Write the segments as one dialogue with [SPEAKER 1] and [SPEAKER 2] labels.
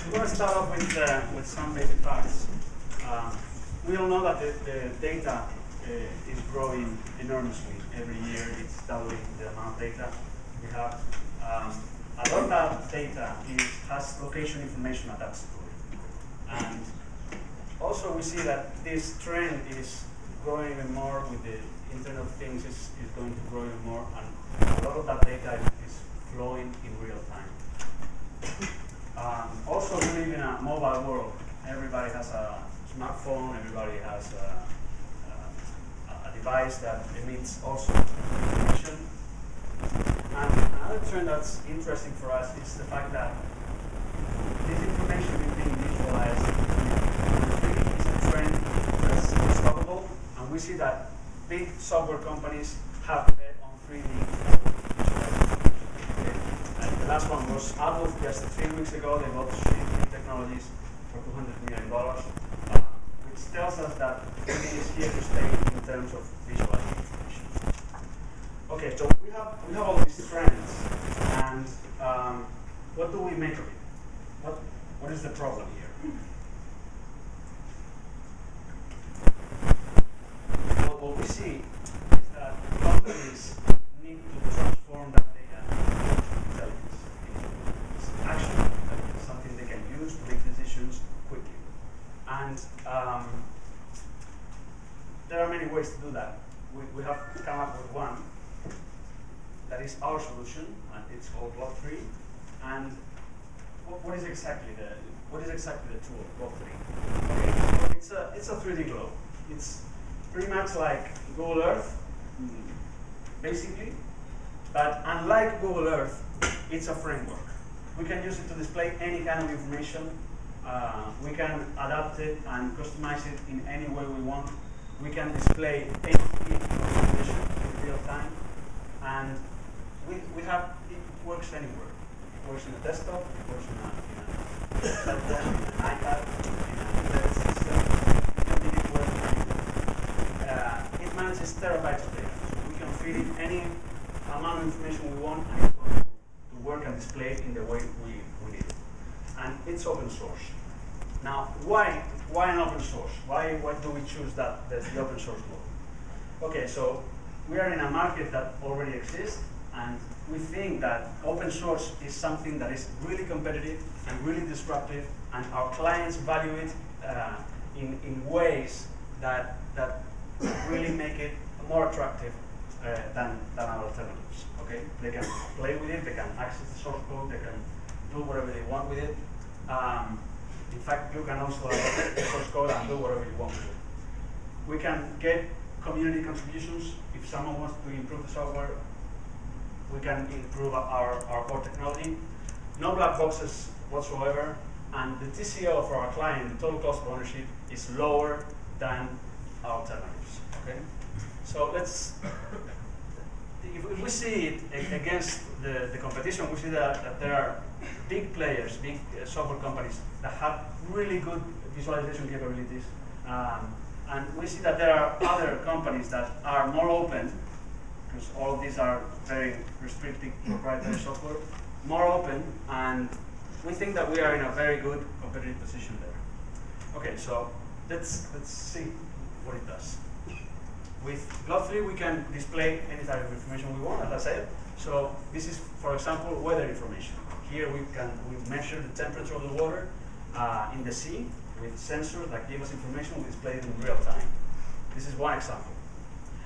[SPEAKER 1] We're going to start off with some basic facts. We all know that the data is growing enormously. Every year it's doubling the amount of data we have. A lot of that data has location information attached to it. And also we see that this trend is growing even more with the Internet of Things is going to grow even more, and a lot of that data is flowing in real time. Also, we live in a mobile world. Everybody has a smartphone, everybody has a device that emits also information. And another trend that's interesting for us is the fact that this information is being visualized is a trend that's unstoppable, and we see that big software companies have bet on 3D visualization. Okay. And the last one was Apple just 3 weeks ago. They bought 3D Technologies for $200 million, which tells us that 3D is here to stay in terms of visualizing information. Okay, so we have all these trends, and what do we make of it? What is the problem here? Well, what we see is that companies need to transform that data into intelligence, into action, something they can use to make decisions quickly. And there are many ways to do that. We have come up with one that is our solution, and it's called Block3. And what is exactly the tool, Block3? Okay, so it's a 3D globe. It's pretty much like Google Earth, basically, but unlike Google Earth, it's a framework. We can use it to display any kind of information. We can adapt it and customize it in any way we want. We can display any information in real time, and it works anywhere. It works in a desktop, it works in a cell phone, in an iPad, in an embedded system. You can make it work anywhere. It manages terabytes of data, so we can feed it any amount of information we want, and it's going to work and display it in the way we need it. And it's open source. Now, why an open source? Why do we choose the open source model? Okay, so we are in a market that already exists, and we think that open source is something that is really competitive and really disruptive, and our clients value it in ways that really make it more attractive than our alternatives. Okay, they can play with it, they can access the source code, they can do whatever they want with it. In fact, you can also adopt the source code and do whatever you want with it. We can get community contributions. If someone wants to improve the software, we can improve our core technology. No black boxes whatsoever, and the TCO for our client, the total cost of ownership, is lower than our alternatives. Okay, so if we see it against the competition, we see that there are big players, big software companies that have really good visualization capabilities, and we see that there are other companies that are more open, because all of these are very restricted proprietary software, more open, and we think that we are in a very good competitive position there. Okay, so let's see what it does. With Block3, we can display any type of information we want, as I said. So this is, for example, weather information. Here we measure the temperature of the water in the sea with sensors that give us information. We display it in real time. This is one example.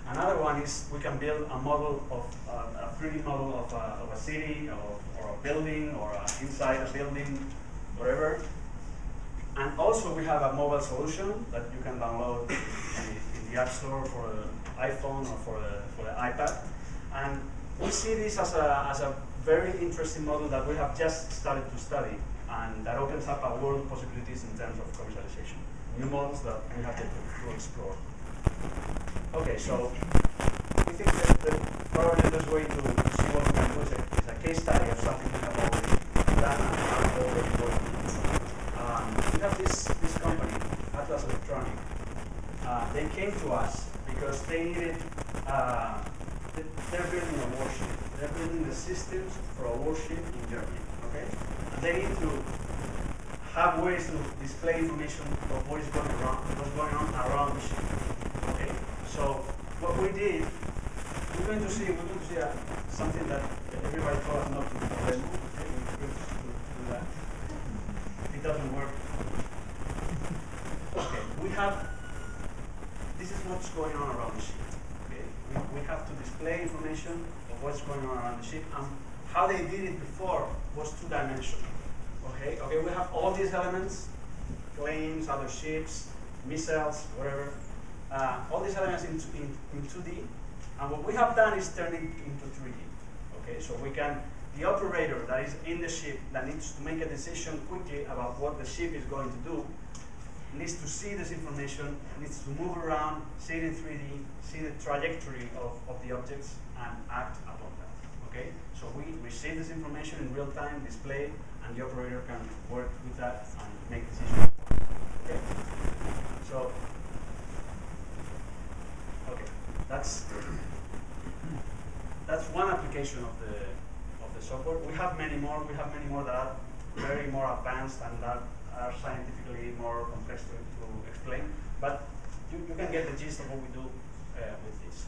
[SPEAKER 1] Another one is we can build a model of a 3D model of a city or a building or inside a building, whatever. And also we have a mobile solution that you can download in the App Store for the iPhone or for the iPad. And we see this as a very interesting model that we have just started to study, and that opens up a world of possibilities in terms of commercialization. New models that we have to explore. Okay, so we think that probably the best way to see what we can do is a case study of something we have already done and are already working on. We have this company, Atlas Electronic. They came to us because they needed, they're building a warship. They're building the systems for a warship in Germany, okay? And they need to have ways to display information of what's going on around the ship. Okay, so what we did, we're going to see something that everybody told us not to do. Okay, we're going to do that. It doesn't work. Okay, this is what's going on around the ship. Okay, we have to display information of what's going on around the ship, and how they did it before was two-dimensional. Okay, we have all these elements, planes, other ships, missiles, whatever, all these elements in 2D, and what we have done is turn it into 3D. Okay, so the operator that is in the ship that needs to make a decision quickly about what the ship is going to do, needs to see this information, needs to move around, see it in 3D, see the trajectory of the objects, and act upon that. Okay, so we receive this information in real time, display it, and the operator can work with that and make decisions. Okay, so that's one application of the software. We have many more. We have many more that are very more advanced and that are scientifically more complex to explain. But you can get the gist of what we do with this.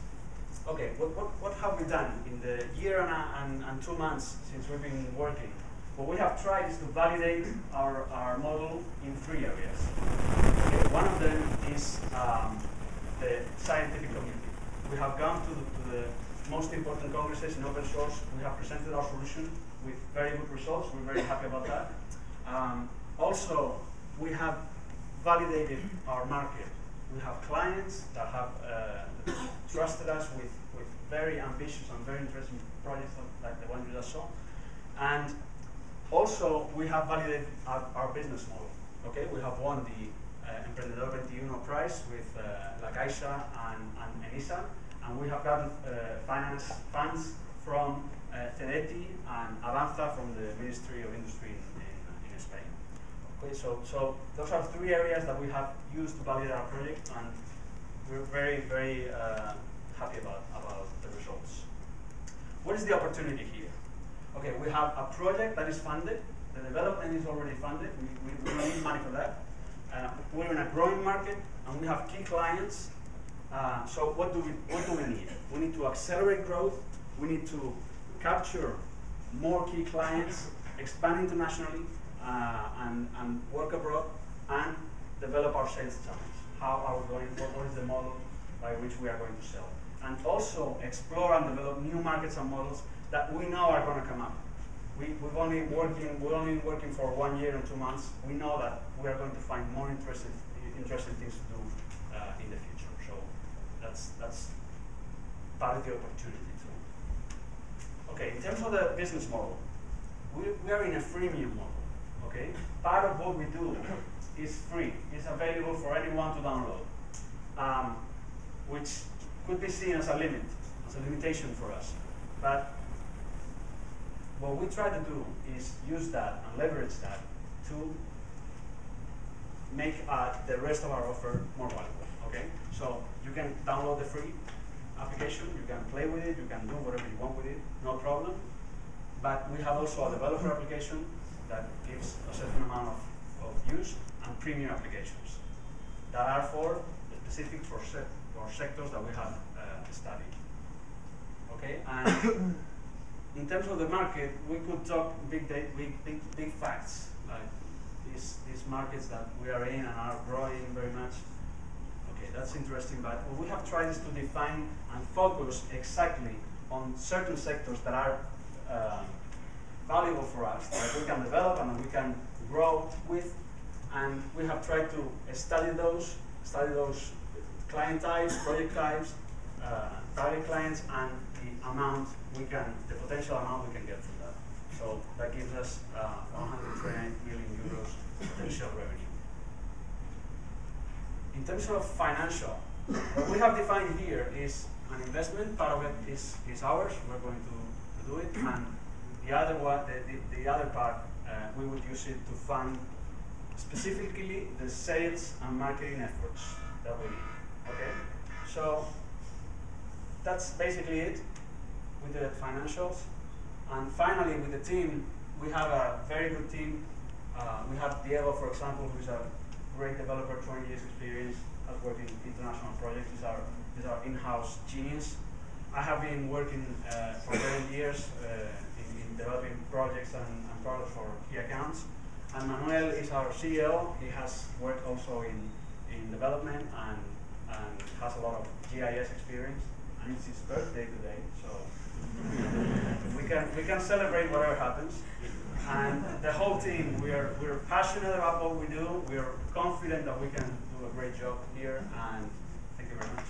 [SPEAKER 1] Okay, what have we done in the year and 2 months since we've been working? What we have tried is to validate our model in 3 areas. Okay, one of them is the scientific community. We have gone to the most important congresses in open source. We have presented our solution with very good results. We're very happy about that. Also, we have validated our market. We have clients that have trusted us with very ambitious and very interesting projects like the one you just saw. And also, we have validated our business model. Okay, we have won the Emprendedor 21 prize with La Caixa and ENISA, and we have gotten funds from Cedeti and Avanza from the Ministry of Industry in Spain. Okay, so those are 3 areas that we have used to validate our project, and we're very, very happy about the results. What is the opportunity here? Okay, we have a project that is funded. The development is already funded. We don't need money for that. We're in a growing market, and we have key clients. So what do we need? We need to accelerate growth. We need to capture more key clients, expand internationally, and work abroad, and develop our sales channels. How are we going? What is the model by which we are going to sell? And also explore and develop new markets and models that we know are going to come up. We're only working for 1 year and 2 months. We know that we are going to find more interesting things to do in the future. So that's part of the opportunity too. Okay, in terms of the business model, we are in a freemium model. Okay, part of what we do is free. It's available for anyone to download, which could be seen as a limitation for us. But what we try to do is use that and leverage that to make the rest of our offer more valuable. Okay, so you can download the free application, you can play with it, you can do whatever you want with it, no problem. But we have also a developer application that gives a certain amount of use, and premium applications that are specific for sectors that we have studied. Okay, and in terms of the market, we could talk big facts, like these markets that we are in and are growing very much. Okay, that's interesting, but what we have tried is to define and focus exactly on certain sectors that are valuable for us, that we can develop and we can grow with, and we have tried to study those client types, project types, target clients, and the potential amount we can get from that. So that gives us 129 million euros potential revenue. In terms of financial, what we have defined here is an investment. Part of it is ours. We're going to do it, and the other part we would use it to fund specifically the sales and marketing efforts that we need. Okay, so that's basically it with the financials. And finally, with the team, we have a very good team We have Diego, for example, who's a great developer, 20 years experience, has worked in international projects. These are in-house genius. I have been working for 10 years in developing projects and products for key accounts. And Manuel is our CEO. He has worked also in development and has a lot of GIS experience. And it's his birthday today, so we can celebrate whatever happens. And the whole team, we're passionate about what we do. We're confident that we can do a great job here. And thank you very much.